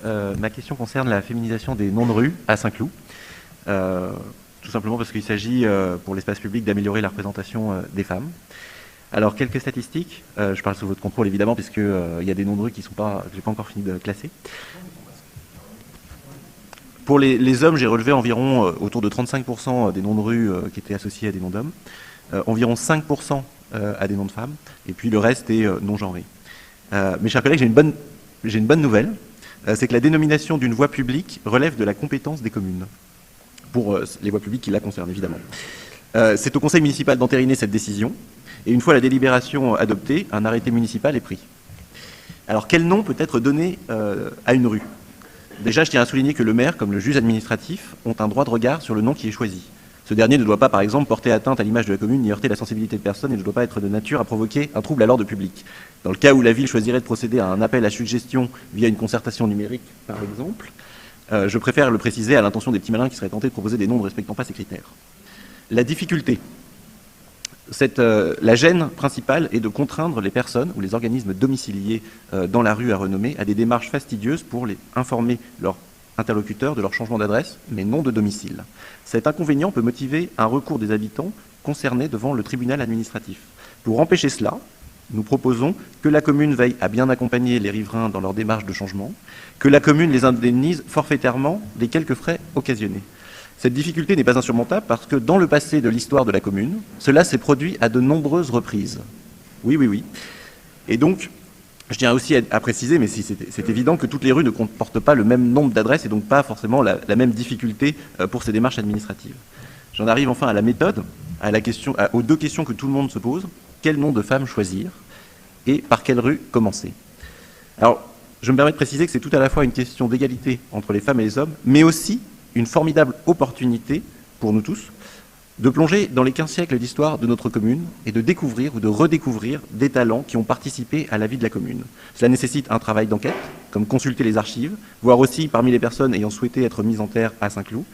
Ma question concerne la féminisation des noms de rue à Saint-Cloud. Tout simplement parce qu'il s'agit pour l'espace public d'améliorer la représentation des femmes. Alors, quelques statistiques. Je parle sous votre contrôle évidemment, puisqu'il y a des noms de rue qui sont pas, que j'ai pas encore fini de classer. Pour les hommes, j'ai relevé environ autour de 35% des noms de rue qui étaient associés à des noms d'hommes, environ 5% à des noms de femmes, et puis le reste est non genré. Mes chers collègues, j'ai une bonne nouvelle. C'est que la dénomination d'une voie publique relève de la compétence des communes, pour les voies publiques qui la concernent, évidemment. C'est au conseil municipal d'entériner cette décision, et une fois la délibération adoptée, un arrêté municipal est pris. Alors, quel nom peut être donné à une rue ? Déjà, je tiens à souligner que le maire, comme le juge administratif, ont un droit de regard sur le nom qui est choisi. Ce dernier ne doit pas, par exemple, porter atteinte à l'image de la commune, ni heurter la sensibilité de personne, et ne doit pas être de nature à provoquer un trouble à l'ordre public. Dans le cas où la ville choisirait de procéder à un appel à suggestion via une concertation numérique, par exemple, je préfère le préciser à l'intention des petits malins qui seraient tentés de proposer des noms ne respectant pas ces critères. La difficulté. La gêne principale est de contraindre les personnes ou les organismes domiciliés dans la rue à renommer à des démarches fastidieuses pour les informer leurs interlocuteurs de leur changement d'adresse, mais non de domicile. Cet inconvénient peut motiver un recours des habitants concernés devant le tribunal administratif. Pour empêcher cela, nous proposons que la commune veille à bien accompagner les riverains dans leur démarche de changement, que la commune les indemnise forfaitairement des quelques frais occasionnés. Cette difficulté n'est pas insurmontable parce que dans le passé de l'histoire de la commune, cela s'est produit à de nombreuses reprises. Oui. Et donc, je tiens aussi à préciser, mais c'est évident, que toutes les rues ne comportent pas le même nombre d'adresses et donc pas forcément la même difficulté pour ces démarches administratives. J'en arrive enfin à la méthode, aux deux questions que tout le monde se pose. Quel nom de femme choisir et par quelle rue commencer ? Alors, je me permets de préciser que c'est tout à la fois une question d'égalité entre les femmes et les hommes, mais aussi une formidable opportunité pour nous tous de plonger dans les 15 siècles d'histoire de notre commune et de découvrir ou de redécouvrir des talents qui ont participé à la vie de la commune. Cela nécessite un travail d'enquête, comme consulter les archives, voir aussi parmi les personnes ayant souhaité être mises en terre à Saint-Cloud,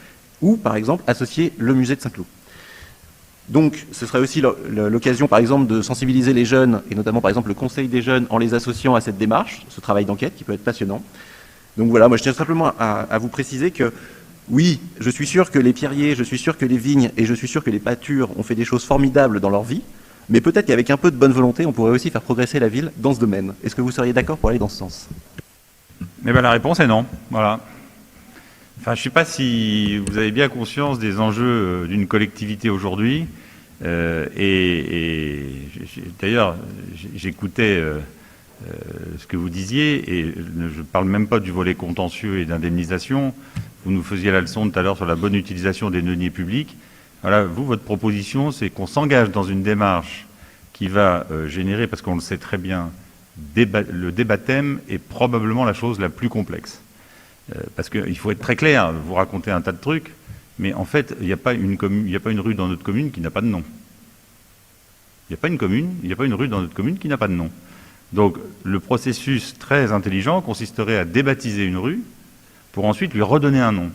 ou par exemple associer le musée de Saint-Cloud. Donc ce serait aussi l'occasion par exemple de sensibiliser les jeunes, et notamment par exemple le conseil des jeunes en les associant à cette démarche, ce travail d'enquête qui peut être passionnant. Donc voilà, moi je tiens simplement à vous préciser que oui, je suis sûr que les pierriers, je suis sûr que les vignes et je suis sûr que les pâtures ont fait des choses formidables dans leur vie, mais peut-être qu'avec un peu de bonne volonté, on pourrait aussi faire progresser la ville dans ce domaine. Est-ce que vous seriez d'accord pour aller dans ce sens ? Eh bien, la réponse est non. Voilà. Enfin, je ne sais pas si vous avez bien conscience des enjeux d'une collectivité aujourd'hui. D'ailleurs, j'écoutais ce que vous disiez, et je ne parle même pas du volet contentieux et d'indemnisation. Vous nous faisiez la leçon tout à l'heure sur la bonne utilisation des deniers publics. Voilà, vous, votre proposition, c'est qu'on s'engage dans une démarche qui va générer, parce qu'on le sait très bien, le débat thème est probablement la chose la plus complexe. Parce qu'il faut être très clair, vous racontez un tas de trucs, mais en fait, il n'y a pas une rue dans notre commune qui n'a pas de nom. Il n'y a pas une rue dans notre commune qui n'a pas de nom. Donc, le processus très intelligent consisterait à débaptiser une rue pour ensuite lui redonner un nom.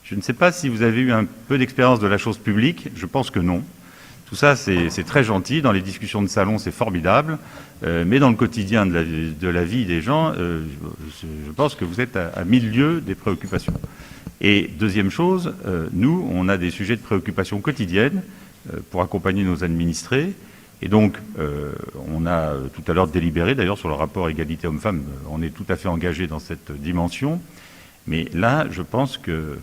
Je ne sais pas si vous avez eu un peu d'expérience de la chose publique, je pense que non. Tout ça, c'est très gentil, dans les discussions de salon, c'est formidable, mais dans le quotidien de la vie des gens, je pense que vous êtes à 1000 lieues des préoccupations. Et deuxième chose, nous, on a des sujets de préoccupation quotidienne pour accompagner nos administrés, et donc on a tout à l'heure délibéré, d'ailleurs, sur le rapport égalité homme-femme, on est tout à fait engagé dans cette dimension. Mais là, je pense que,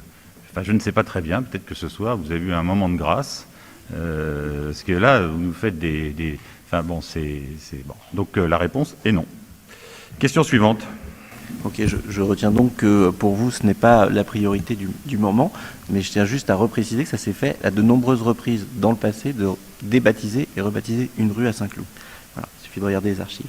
enfin, je ne sais pas très bien, peut-être que ce soir, vous avez eu un moment de grâce, parce que là, vous nous faites enfin bon, c'est bon. Donc la réponse est non. Question suivante. Ok, je retiens donc que pour vous, ce n'est pas la priorité du moment, mais je tiens juste à repréciser que ça s'est fait à de nombreuses reprises dans le passé de débaptiser et rebaptiser une rue à Saint-Cloud. Voilà, il suffit de regarder les archives.